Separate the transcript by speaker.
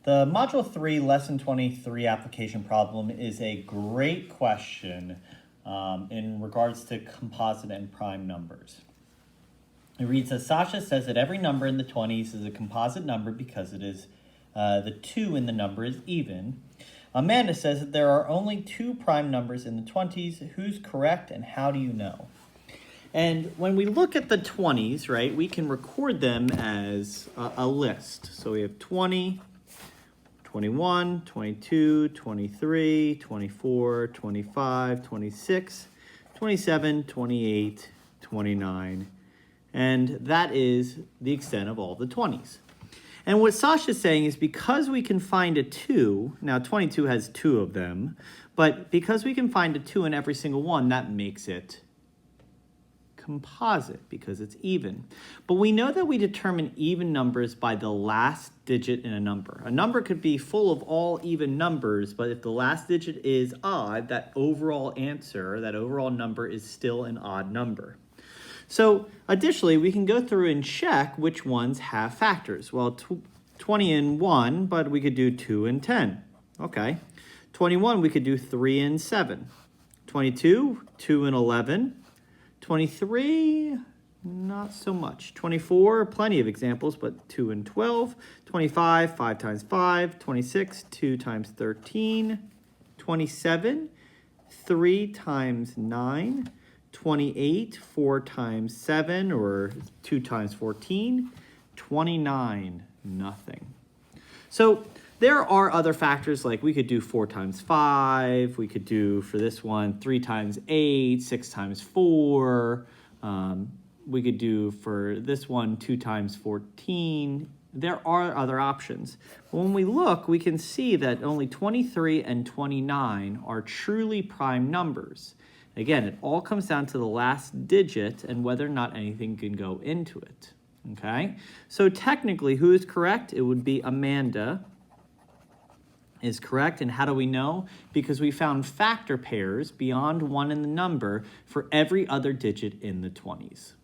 Speaker 1: The Module 3 Lesson 23 application problem is a great question in regards to composite and prime numbers. It reads that Sasha says that every number in the 20s is a composite number because it is the 2 in the number is even. Amanda says that there are only 2 prime numbers in the 20s. Who's correct and how do you know? And when we look at the 20s, right, we can record them as a list. So we have 20, 21, 22, 23, 24, 25, 26, 27, 28, 29. And that is the extent of all the 20s. And what Sasha's saying is because we can find a 2, now 22 has 2 of them, but because we can find a 2 in every single one, that makes it composite because it's even. But we know that we determine even numbers by the last digit in a number. A number could be full of all even numbers, but if the last digit is odd, that overall answer, that overall number is still an odd number. So additionally, we can go through and check which ones have factors. Well, 20 and 1, but we could do 2 and 10. Okay. 21, we could do 3 and 7. 22, 2 and 11. 23, not so much. 24, plenty of examples, but 2 and 12. 25, 5 times 5. 26, 2 times 13. 27, 3 times 9. 28, 4 times 7, or 2 times 14. 29, nothing. So there are other factors, like we could do 4 times 5. We could do, for this one, 3 times 8, 6 times 4. We could do, for this one, 2 times 14. There are other options. But when we look, we can see that only 23 and 29 are truly prime numbers. Again, it all comes down to the last digit and whether or not anything can go into it. Okay? So technically, who is correct? It would be Amanda is correct. And how do we know? Because we found factor pairs beyond 1 in the number for every other digit in the 20s.